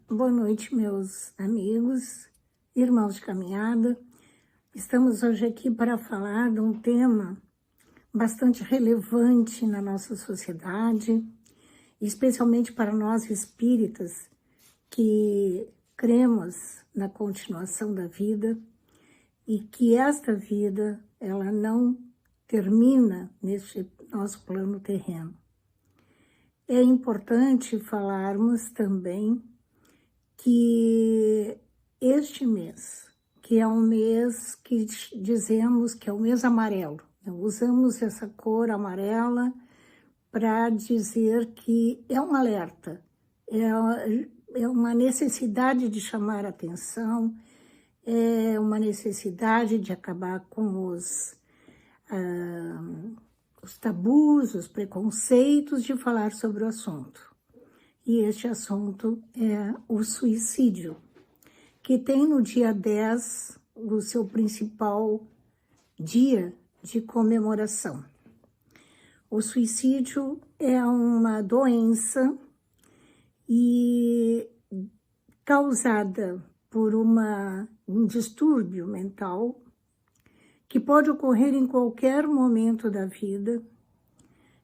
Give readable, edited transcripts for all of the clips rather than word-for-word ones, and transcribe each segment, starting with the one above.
Boa noite, meus amigos, irmãos de caminhada. Estamos hoje aqui para falar de um tema bastante relevante na nossa sociedade, especialmente para nós espíritas que cremos na continuação da vida e que esta vida, ela não termina neste nosso plano terreno. É importante falarmos também que este mês, que é um mês que dizemos que é o mês amarelo, usamos essa cor amarela para dizer que é um alerta, é uma necessidade de chamar a atenção, é uma necessidade de acabar com os tabus, os preconceitos, de falar sobre o assunto. E este assunto é o suicídio, que tem no dia 10 o seu principal dia de comemoração. O suicídio é uma doença e causada por um distúrbio mental que pode ocorrer em qualquer momento da vida,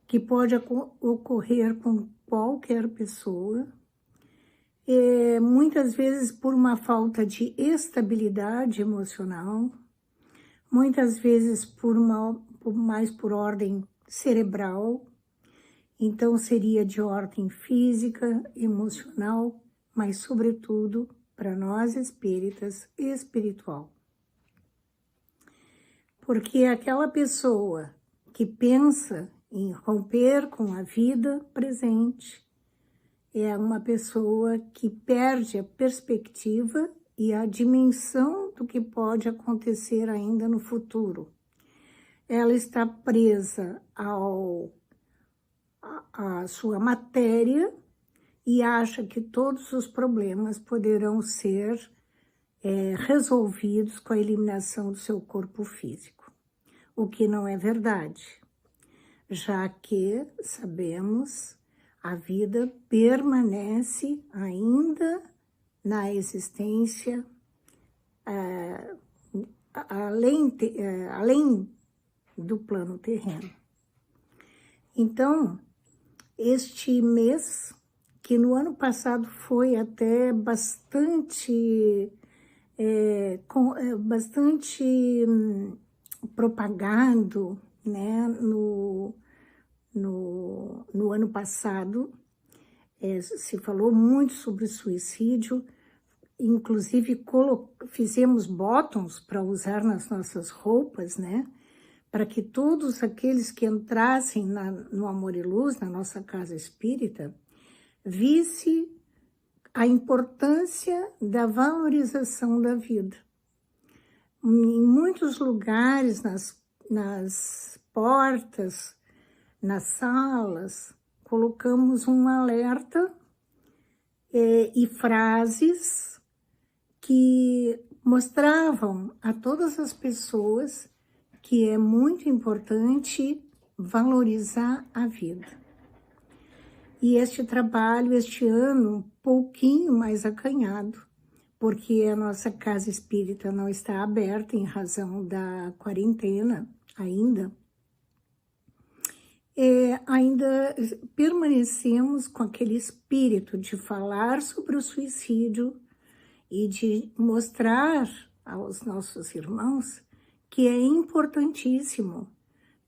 que pode ocorrer com qualquer pessoa, muitas vezes por uma falta de estabilidade emocional, muitas vezes mais por ordem cerebral, então seria de ordem física, emocional, mas sobretudo para nós espíritas, espiritual. Porque aquela pessoa que pensa em romper com a vida presente é uma pessoa que perde a perspectiva e a dimensão do que pode acontecer ainda no futuro. Ela está presa à sua matéria e acha que todos os problemas poderão ser resolvidos com a eliminação do seu corpo físico, o que não é verdade, já que sabemos a vida permanece ainda na existência além do plano terreno. Então, este mês, que no ano passado foi até bastante propagado, né, no ano passado, se falou muito sobre suicídio, inclusive fizemos bottoms para usar nas nossas roupas, né, para que todos aqueles que entrassem no Amor e Luz, na nossa casa espírita, visse a importância da valorização da vida. Em muitos lugares, nas portas, nas salas, colocamos um alerta e frases que mostravam a todas as pessoas que é muito importante valorizar a vida. E este trabalho, este ano, um pouquinho mais acanhado, porque a nossa casa espírita não está aberta em razão da quarentena ainda, ainda permanecemos com aquele espírito de falar sobre o suicídio e de mostrar aos nossos irmãos que é importantíssimo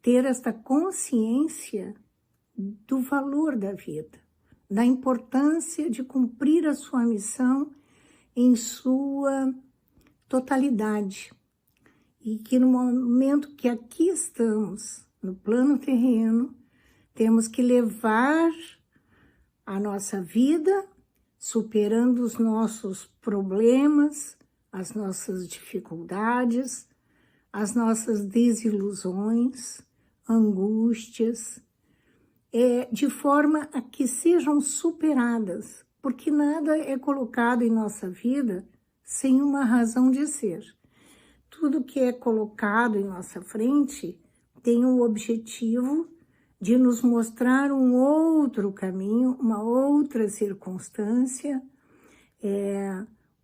ter esta consciência do valor da vida, da importância de cumprir a sua missão em sua totalidade. E que no momento que aqui estamos, no plano terreno, temos que levar a nossa vida superando os nossos problemas, as nossas dificuldades, as nossas desilusões, angústias, de forma a que sejam superadas, porque nada é colocado em nossa vida sem uma razão de ser. Tudo que é colocado em nossa frente tem o objetivo de nos mostrar um outro caminho, uma outra circunstância,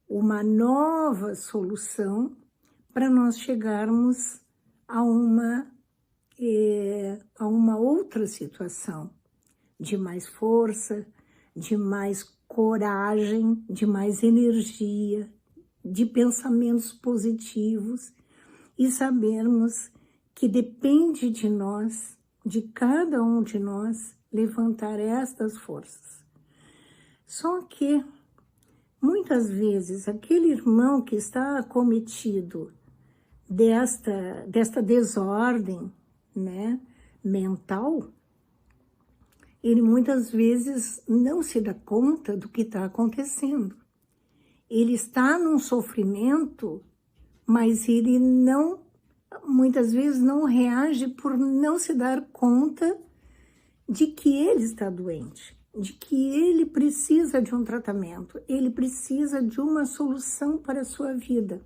uma nova solução para nós chegarmos a uma outra situação de mais força, de mais coragem, de mais energia, de pensamentos positivos e sabermos que depende de nós, de cada um de nós, levantar estas forças. Só que, muitas vezes, aquele irmão que está acometido desta desordem, né, mental, ele muitas vezes não se dá conta do que está acontecendo. Ele está num sofrimento, mas ele muitas vezes não reage por não se dar conta de que ele está doente, de que ele precisa de um tratamento, ele precisa de uma solução para a sua vida.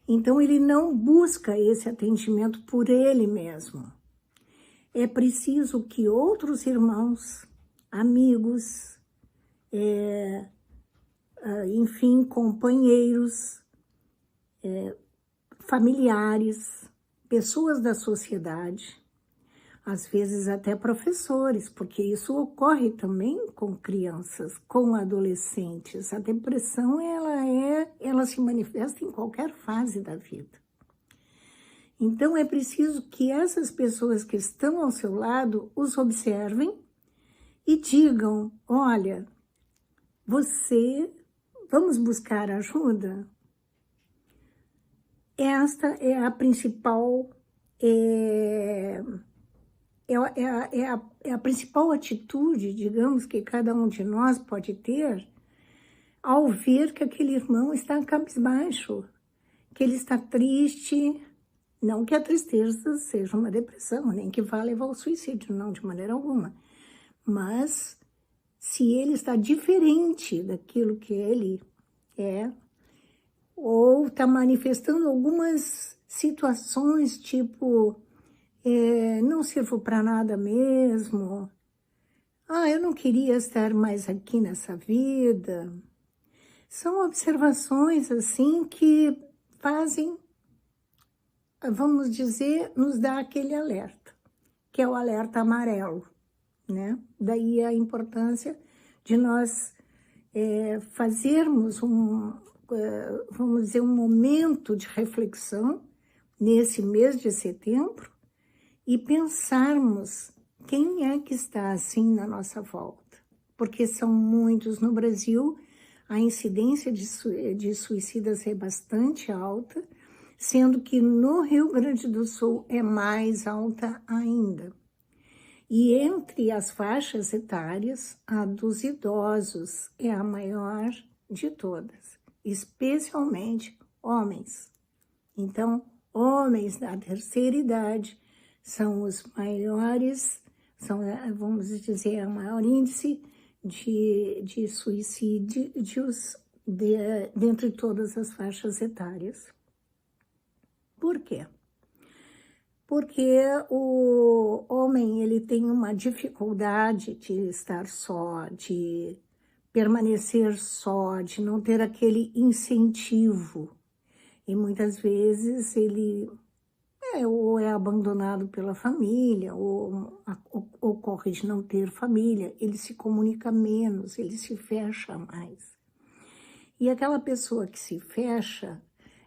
Então, ele não busca esse atendimento por ele mesmo. É preciso que outros irmãos, amigos, enfim, companheiros, familiares, pessoas da sociedade, às vezes até professores, porque isso ocorre também com crianças, com adolescentes. A depressão, ela se manifesta em qualquer fase da vida. Então, é preciso que essas pessoas que estão ao seu lado os observem e digam, olha, vamos buscar ajuda? Esta é a principal, a principal atitude, digamos, que cada um de nós pode ter ao ver que aquele irmão está cabisbaixo, que ele está triste. Não que a tristeza seja uma depressão, nem que vá levar ao suicídio, não, de maneira alguma. Mas se ele está diferente daquilo que ele é, ou está manifestando algumas situações, tipo, não sirvo para nada mesmo, eu não queria estar mais aqui nessa vida. São observações, assim, que fazem, vamos dizer, nos dá aquele alerta, que é o alerta amarelo, né? Daí a importância de nós fazermos vamos dizer, um momento de reflexão nesse mês de setembro e pensarmos quem é que está assim na nossa volta, porque são muitos. No Brasil, a incidência de suicidas é bastante alta, sendo que no Rio Grande do Sul é mais alta ainda. E entre as faixas etárias, a dos idosos é a maior de todas, especialmente homens. Então, homens da terceira idade são os maiores, vamos dizer, o maior índice de suicídios dentre todas as faixas etárias. Por quê? Porque o homem, ele tem uma dificuldade de estar só, de permanecer só, de não ter aquele incentivo. E muitas vezes ele ou é abandonado pela família, ou ocorre de não ter família, ele se comunica menos, ele se fecha mais. E aquela pessoa que se fecha,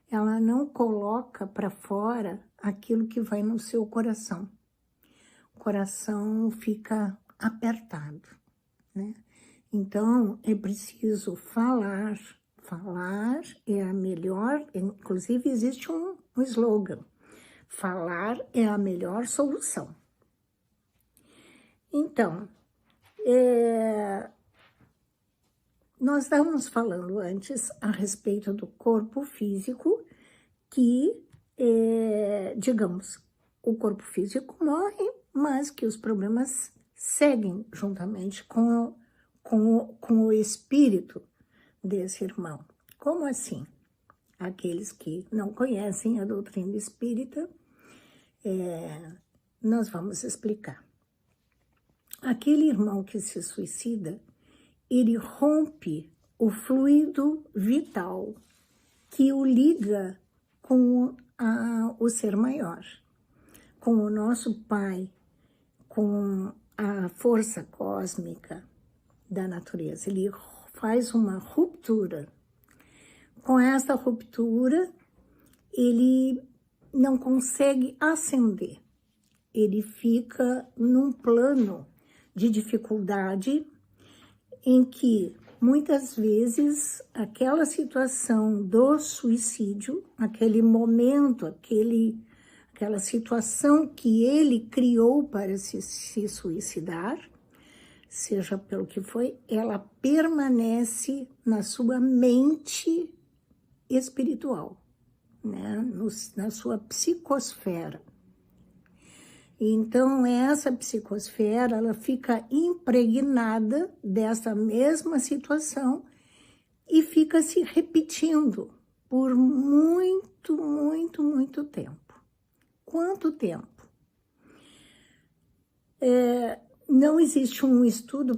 ela não coloca para fora aquilo que vai no seu coração. O coração fica apertado, né? Então, é preciso falar. Falar é a melhor, inclusive existe um slogan, falar é a melhor solução. Então, nós estávamos falando antes a respeito do corpo físico, que, digamos, o corpo físico morre, mas que os problemas seguem juntamente com o espírito desse irmão. Como assim? Aqueles que não conhecem a doutrina espírita, nós vamos explicar. Aquele irmão que se suicida, ele rompe o fluido vital que o liga com o ser maior, com o nosso Pai, com a força cósmica da natureza. Ele faz uma ruptura. Com esta ruptura, ele não consegue ascender. Ele fica num plano de dificuldade em que, muitas vezes, aquela situação do suicídio, aquele momento, aquela situação que ele criou para se suicidar, seja pelo que foi, ela permanece na sua mente espiritual, né? Na sua psicosfera. Então, essa psicosfera, ela fica impregnada dessa mesma situação e fica se repetindo por muito, muito, muito tempo. Quanto tempo? Não existe um estudo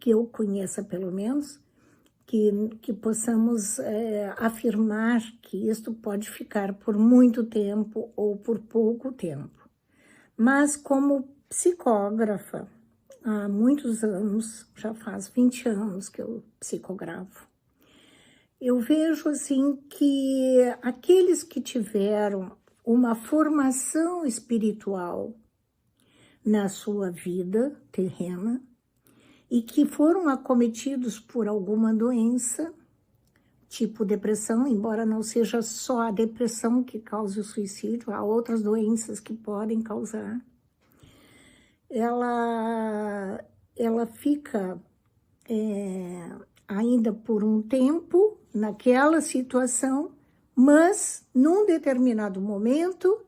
que eu conheça, pelo menos, que possamos afirmar que isto pode ficar por muito tempo ou por pouco tempo. Mas como psicógrafa, há muitos anos, já faz 20 anos que eu psicografo, eu vejo assim que aqueles que tiveram uma formação espiritual na sua vida terrena, e que foram acometidos por alguma doença, tipo depressão, embora não seja só a depressão que causa o suicídio, há outras doenças que podem causar. Ela fica ainda por um tempo naquela situação, mas num determinado momento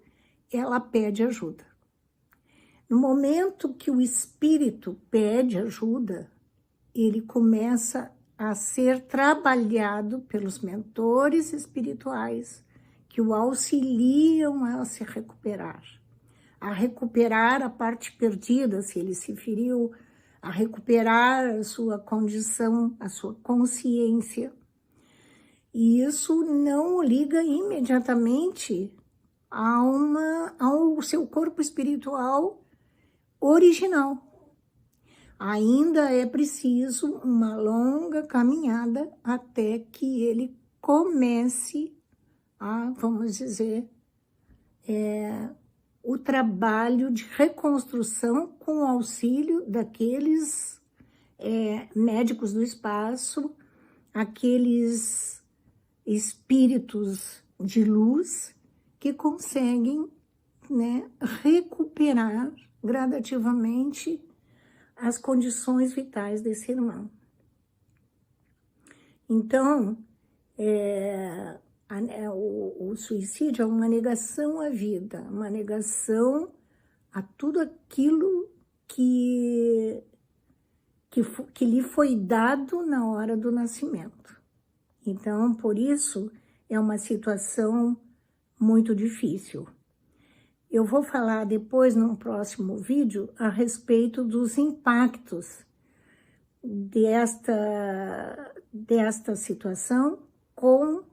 ela pede ajuda. No momento que o espírito pede ajuda, ele começa a ser trabalhado pelos mentores espirituais que o auxiliam a se recuperar. A recuperar a parte perdida, se ele se feriu, a recuperar a sua condição, a sua consciência. E isso não o liga imediatamente ao seu corpo espiritual original. Ainda é preciso uma longa caminhada até que ele comece a, vamos dizer, o trabalho de reconstrução com o auxílio daqueles médicos do espaço, aqueles espíritos de luz que conseguem, né, recuperar gradativamente as condições vitais desse irmão. Então, o suicídio é uma negação à vida, uma negação a tudo aquilo que lhe foi dado na hora do nascimento. Então, por isso, é uma situação muito difícil. Eu vou falar depois, num próximo vídeo, a respeito dos impactos desta situação com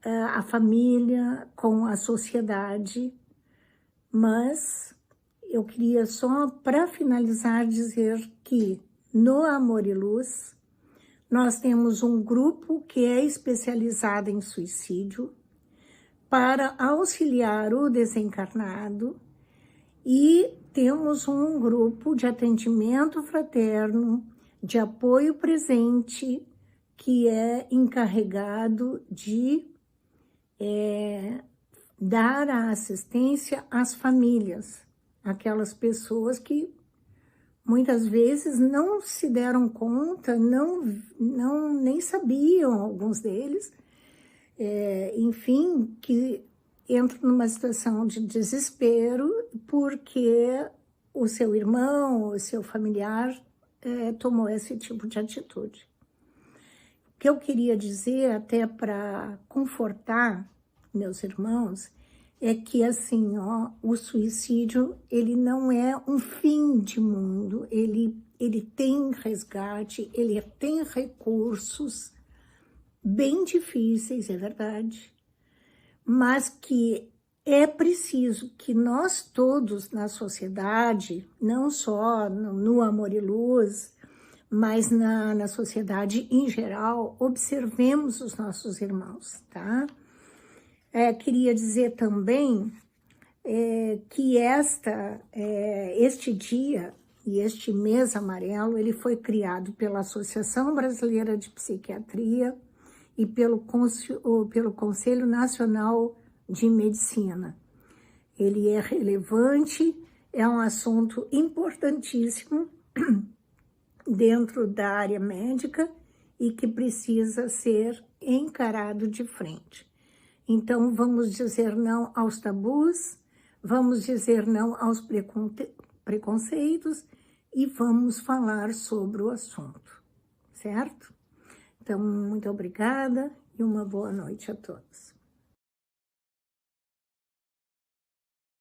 a família, com a sociedade. Mas eu queria só, para finalizar, dizer que no Amor e Luz, nós temos um grupo que é especializado em suicídio, para auxiliar o desencarnado, e temos um grupo de atendimento fraterno, de apoio presente, que é encarregado de dar a assistência às famílias, aquelas pessoas que muitas vezes não se deram conta, nem sabiam, alguns deles, enfim, que entram numa situação de desespero porque o seu irmão, o seu familiar tomou esse tipo de atitude. O que eu queria dizer, até para confortar meus irmãos, é que, assim, o suicídio, ele não é um fim de mundo, ele ele tem resgate, ele tem recursos bem difíceis, é verdade, mas que é preciso que nós todos na sociedade, não só no Amor e Luz, mas na sociedade em geral, observemos os nossos irmãos, tá? Queria dizer também que este dia e este mês amarelo, ele foi criado pela Associação Brasileira de Psiquiatria e pelo Conselho Nacional de Medicina. Ele é relevante, é um assunto importantíssimo dentro da área médica e que precisa ser encarado de frente. Então, vamos dizer não aos tabus, vamos dizer não aos preconceitos e vamos falar sobre o assunto, certo? Então, muito obrigada e uma boa noite a todos.